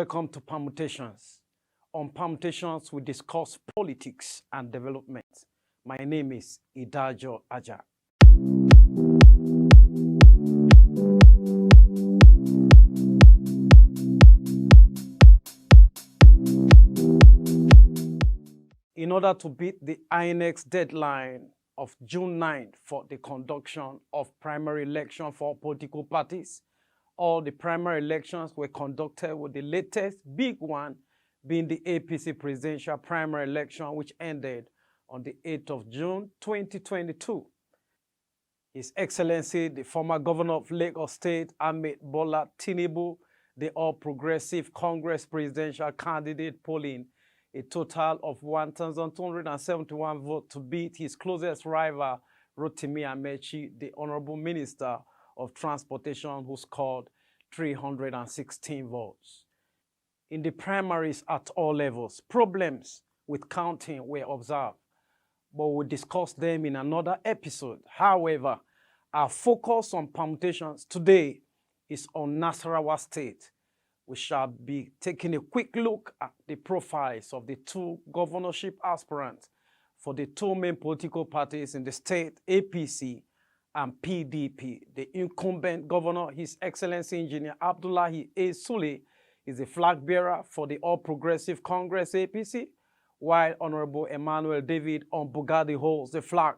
Welcome to Permutations. On Permutations, we discuss politics and development. My name is Idajo Aja. In order to beat the INEC's deadline of June 9th for the conduction of primary election for political parties, all the primary elections were conducted with the latest big one being the APC presidential primary election, which ended on the 8th of June 2022. His Excellency, the former governor of Lagos State, Ahmed Bola Tinubu, the All Progressive Congress presidential candidate, polling a total of 1,271 votes to beat his closest rival, Rotimi Amechi, the Honorable Minister of Transportation, who scored 316 votes. In the primaries at all levels, problems with counting were observed, but we'll discuss them in another episode. However, our focus on permutations today is on Nasarawa State. We shall be taking a quick look at the profiles of the two governorship aspirants for the two main political parties in the state, APC and PDP. The incumbent governor, His Excellency Engineer Abdulahi A Sule, is the flag bearer for the All Progressive Congress APC, while Hon Emmanuel David Ombugadu holds the flag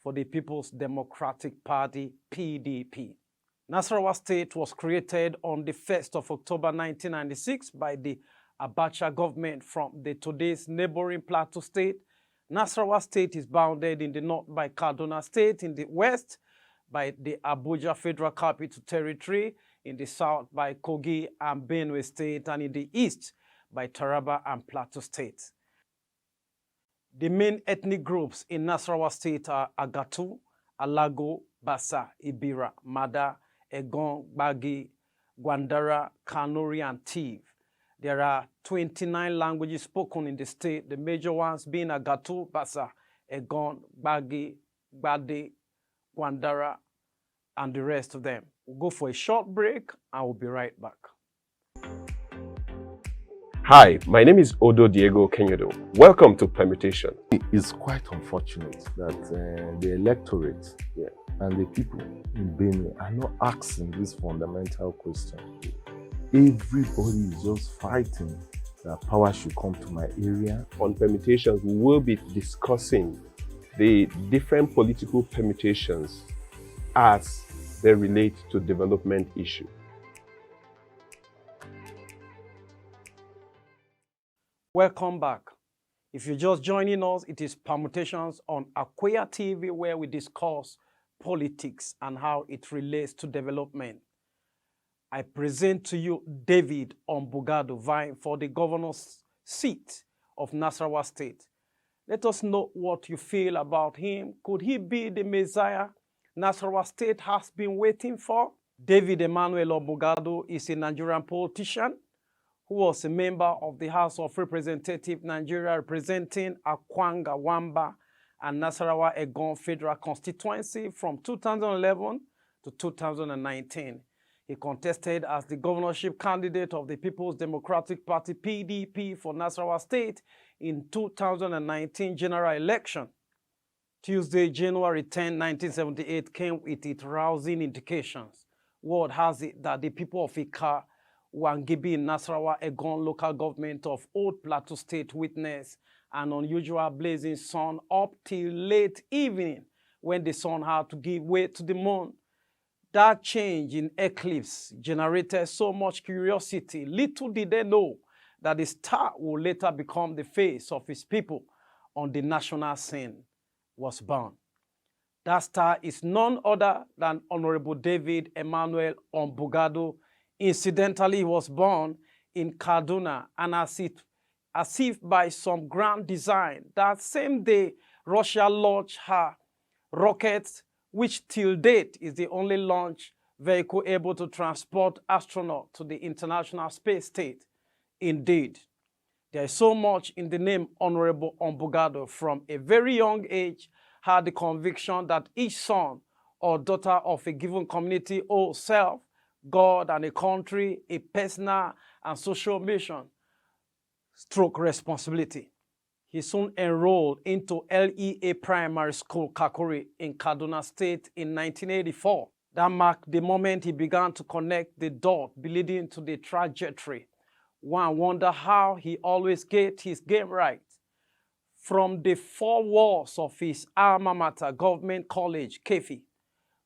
for the People's Democratic Party, PDP. Nasarawa State was created on the 1st of October 1996 by the Abacha government from the today's neighboring Plateau State. Nasarawa State is bounded in the north by Kaduna State, in the west by the Abuja Federal Capital Territory, in the south by Kogi and Benue State, and in the east by Taraba and Plateau State. The main ethnic groups in Nasarawa State are Agatu, Alago, Basa, Ibira, Mada, Egon, Bagi, Gwandara, Kanuri, and Tiv. There are 29 languages spoken in the state, the major ones being Agatu, Basa, Egon, Bagi, Gbade, Gwandara, and the rest of them. We'll go for a short break and we'll be right back. Hi, my name is Odo Diego Kenyodo. Welcome to Permutation. It's quite unfortunate that the electorate and the people in Benue are not asking this fundamental question. Everybody is just fighting that power should come to my area. On Permutations, we will be discussing the different political permutations as they relate to development issue. Welcome back. If you're just joining us, it is Permutations on Akweya TV, where we discuss politics and how it relates to development. I present to you David Ombugadu, vying for the governor's seat of Nasarawa State. Let us know what you feel about him. Could he be the Messiah Nasarawa State has been waiting for? David Emmanuel Ombugadu is a Nigerian politician who was a member of the House of Representatives Nigeria, representing Akwanga, Wamba, and Nasarawa Egon Federal Constituency from 2011 to 2019. He contested as the governorship candidate of the People's Democratic Party, PDP, for Nasarawa State in 2019 general election. Tuesday, January 10, 1978 came with its rousing indications. Word has it that the people of Ika, Wangibi in Nasarawa Egon local government of Old Plateau State witnessed an unusual blazing sun up till late evening when the sun had to give way to the moon. That change in eclipse generated so much curiosity. Little did they know that the star would later become the face of his people on the national scene was born. That star is none other than Honorable David Emmanuel Ombugadu. Incidentally, he was born in Kaduna, and as if by some grand design, that same day, Russia launched her rockets, which till date is the only launch vehicle able to transport astronauts to the International Space Station. Indeed, there is so much in the name Honorable Ombugadu. From a very young age, had the conviction that each son or daughter of a given community owes self, God, and a country a personal and social mission stroke responsibility. He soon enrolled into LEA Primary School, Kakuri, in Kaduna State in 1984. That marked the moment he began to connect the dot leading to the trajectory. One wonder how he always get his game right. From the four walls of his alma mater, Government College, Kefi,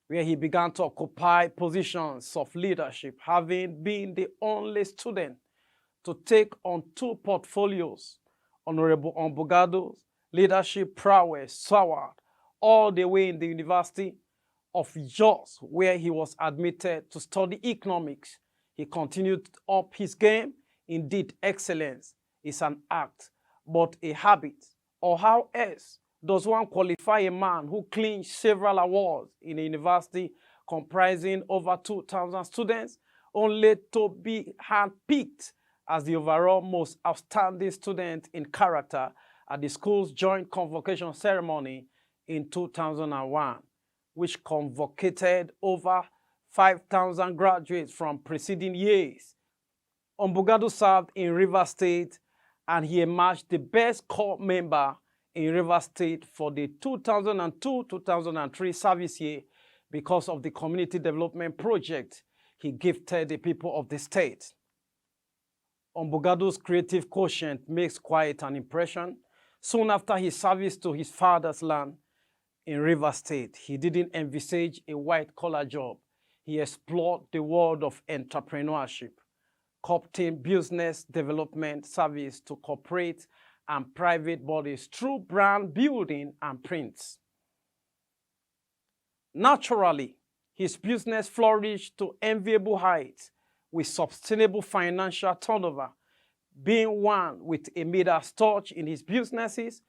where he began to occupy positions of leadership, having been the only student to take on two portfolios. Honorable Ombugadu's leadership prowess soared all the way in the University of Jos, where he was admitted to study economics. He continued up his game. Indeed, excellence is an act, but a habit. Or how else does one qualify a man who clinched several awards in a university comprising over 2,000 students, only to be handpicked as the overall most outstanding student in character at the school's joint convocation ceremony in 2001, which convocated over 5,000 graduates from preceding years. Ombugadu served in Rivers State, and he emerged the best corps member in Rivers State for the 2002-2003 service year because of the community development project he gifted the people of the state. Ombugadu's creative quotient makes quite an impression. Soon after his service to his father's land in Rivers State, he didn't envisage a white-collar job. He explored the world of entrepreneurship, co-opting business development service to corporate and private bodies through brand building and prints. Naturally, his business flourished to enviable heights with sustainable financial turnover. Being one with a Midas touch in his businesses,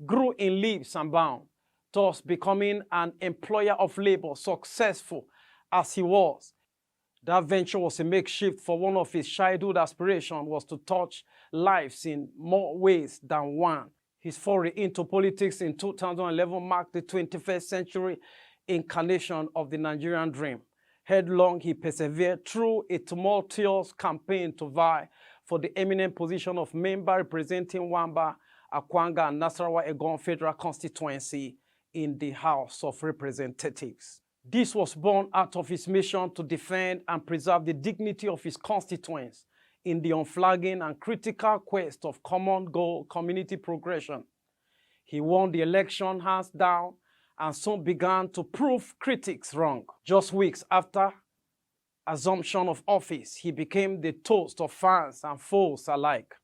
grew in leaps and bounds, thus becoming an employer of labor, successful as he was. That venture was a makeshift, for one of his childhood aspirations was to touch lives in more ways than one. His foray into politics in 2011 marked the 21st century incarnation of the Nigerian dream. Headlong, he persevered through a tumultuous campaign to vie for the eminent position of member representing Wamba, Akwanga, and Nasarawa Egon Federal Constituency in the House of Representatives. This was born out of his mission to defend and preserve the dignity of his constituents in the unflagging and critical quest of common goal community progression. He won the election hands down and soon began to prove critics wrong. Just weeks after assumption of office, he became the toast of fans and foes alike.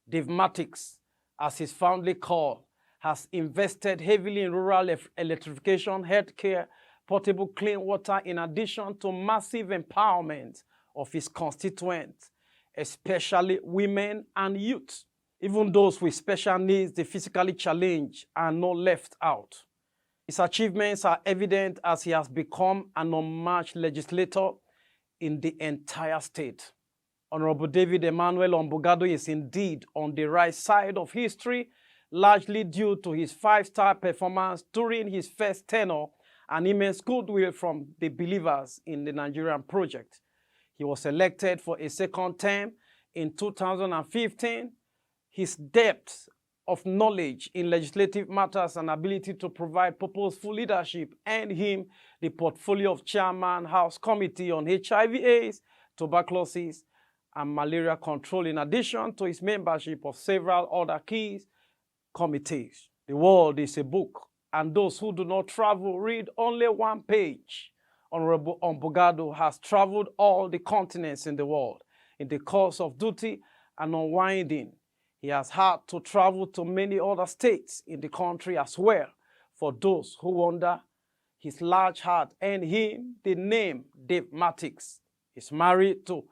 Devmatics, as he's fondly called, has invested heavily in rural electrification, healthcare, portable clean water, in addition to massive empowerment of his constituents, especially women and youth. Even those with special needs, the physically challenged, are not left out. His achievements are evident as he has become an unmatched legislator in the entire state. Honorable David Emmanuel Ombugadu is indeed on the right side of history, largely due to his five-star performance during his first tenure and immense goodwill from the believers in the Nigerian project. He was elected for a second term in 2015. His depth of knowledge in legislative matters and ability to provide purposeful leadership earned him the portfolio of Chairman House Committee on HIV/AIDS, Tuberculosis, and Malaria Control, in addition to his membership of several other key committees. The world is a book, and those who do not travel read only one page. Honorable Ombugadu has traveled all the continents in the world. In the course of duty and unwinding, he has had to travel to many other states in the country as well. For those who wonder, his large heart earned him the name Devmatics. He's married to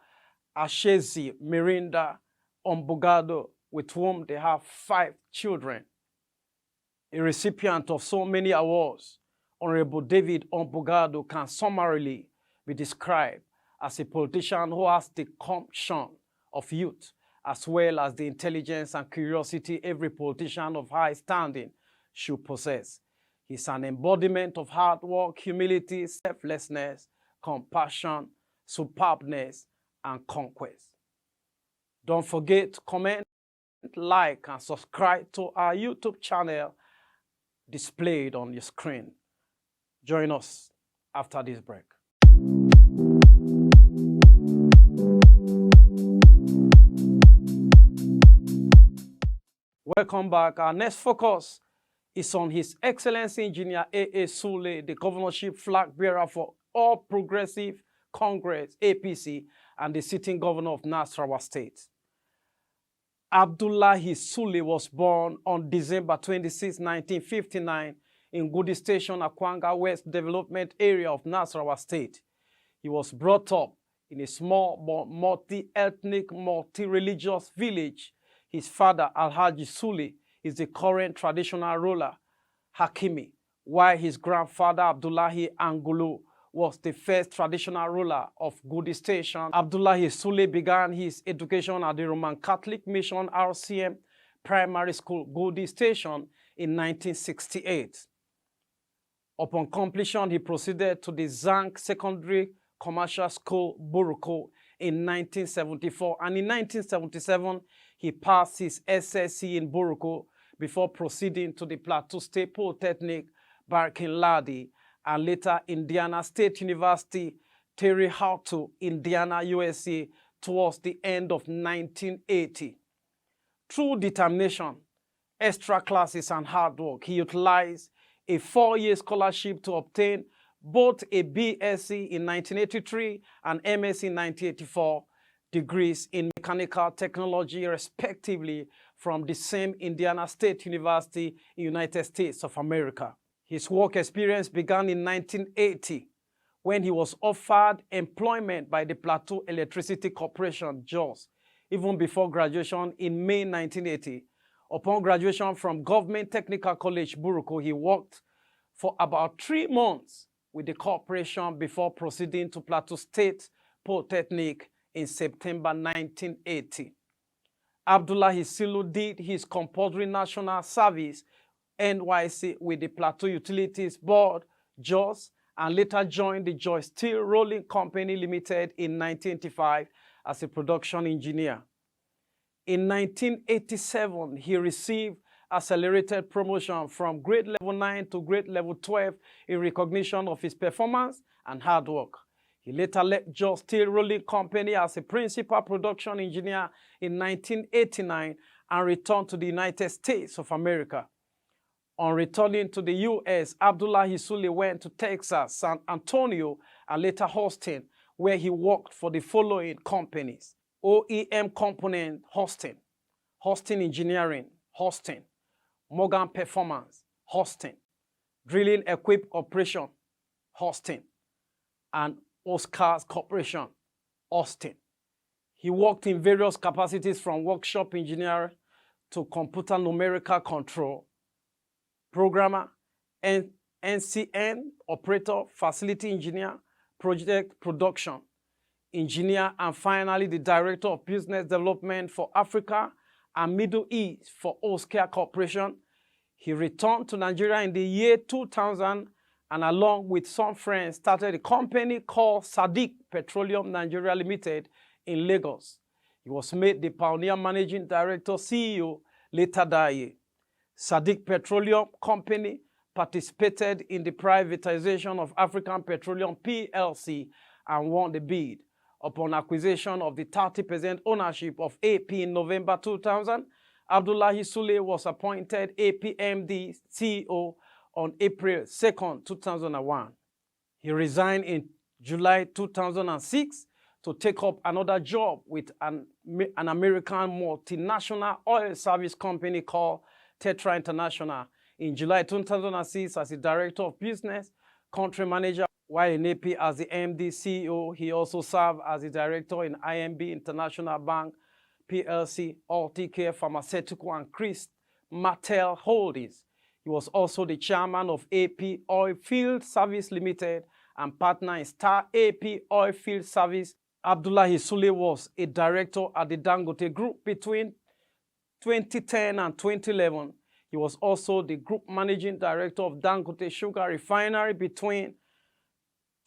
Ashezi Mirinda Ombugadu, with whom they have 5 children. A recipient of so many awards, Honorable David Ombugadu can summarily be described as a politician who has the gumption of youth, as well as the intelligence and curiosity every politician of high standing should possess. He's an embodiment of hard work, humility, selflessness, compassion, superbness, and conquest. Don't forget to comment, like, and subscribe to our YouTube channel displayed on your screen. Join us after this break. Welcome back. Our next focus is on His Excellency Engineer A Sule, the governorship flag bearer for All Progressive Congress APC and the sitting governor of Nasarawa State. Abdullahi Sule was born on December 26, 1959 in Gudi Station, Akwanga West Development Area of Nasarawa State. He was brought up in a small but multi-ethnic, multi-religious village. His father, Alhaji Sule, is the current traditional ruler, Hakimi, while his grandfather, Abdullahi Angulu, was the first traditional ruler of Gudi Station. Abdullahi Sule began his education at the Roman Catholic Mission RCM Primary School, Gudi Station, in 1968. Upon completion, he proceeded to the Zank Secondary Commercial School, Buruko, in 1974, and in 1977, he passed his SSC in Buruko before proceeding to the Plateau State Polytechnic, Barkin-Ladi, and later Indiana State University, Terre Haute, Indiana, USA, towards the end of 1980. Through determination, extra classes, and hard work, he utilized a 4-year scholarship to obtain both a BSc in 1983 and MSc in 1984 degrees in mechanical technology, respectively, from the same Indiana State University in United States of America. His work experience began in 1980 when he was offered employment by the Plateau Electricity Corporation, JOS, even before graduation in May 1980. Upon graduation from Government Technical College, Buruko, he worked for about 3 months with the corporation before proceeding to Plateau State Polytechnic in September 1980. Abdullahi Sule did his compulsory national service NYC with the Plateau Utilities Board, JOS, and later joined the Joy Steel Rolling Company Limited in 1985 as a production engineer. In 1987, he received accelerated promotion from grade level 9 to grade level 12 in recognition of his performance and hard work. He later left Joy Steel Rolling Company as a principal production engineer in 1989 and returned to the United States of America. On returning to the U.S., Abdullahi Sule went to Texas, San Antonio, and later Houston, where he worked for the following companies: OEM Component, Houston, Houston Engineering, Houston, Morgan Performance, Houston, Drilling Equip Operation, Houston, and Oscars Corporation, Austin. He worked in various capacities from workshop engineer to computer numerical control, programmer, and NCN operator, facility engineer, project production engineer, and finally the director of business development for Africa and Middle East for Oscar Corporation. He returned to Nigeria in the year 2000 and along with some friends started a company called Sadiq Petroleum Nigeria Limited in Lagos. He was made the pioneer managing director, CEO, later that year. Sadiq Petroleum Company participated in the privatization of African Petroleum PLC and won the bid. Upon acquisition of the 30% ownership of AP in November 2000, Abdullahi Sule was appointed APMD CEO on April 2, 2001. He resigned in July 2006 to take up another job with an American multinational oil service company called Tetra International. In July 2006, as the Director of Business, Country Manager, while in AP as the MD CEO, he also served as the Director in IMB International Bank, PLC, Alticare Pharmaceutical, and Chris Martel Holdings. He was also the Chairman of AP Oilfield Service Limited and partner in Star AP Oilfield Service. Abdullahi Sule was a director at the Dangote Group between 2010 and 2011. He was also the Group Managing Director of Dangote Sugar Refinery between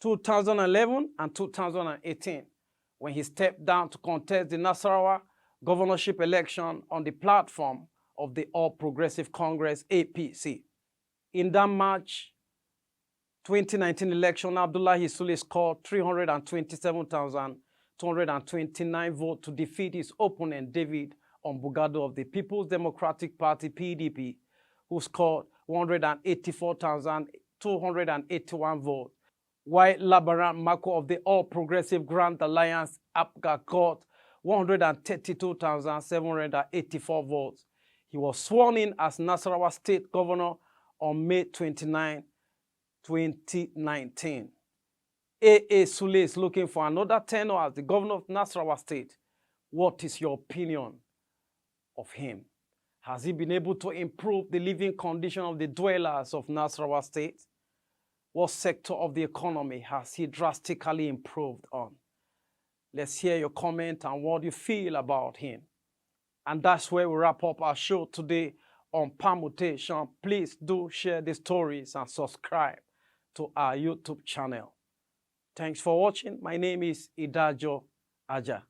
2011 and 2018, when he stepped down to contest the Nasarawa governorship election on the platform of the All Progressive Congress APC. In that March 2019 election, Abdullahi Sule scored 327,229 votes to defeat his opponent David Ombugadu of the People's Democratic Party PDP, who scored 184,281 votes, while Labaran Mako of the All Progressive Grand Alliance APGA got 132,784 votes. He was sworn in as Nasarawa State Governor on May 29, 2019. A Sule is looking for another tenure as the governor of Nasarawa State. What is your opinion of him? Has he been able to improve the living condition of the dwellers of Nasarawa State? What sector of the economy has he drastically improved on? Let's hear your comment and what you feel about him. And that's where we wrap up our show today on Permutation. Please do share the stories and subscribe to our YouTube channel. Thanks for watching. My name is Idajo Aja.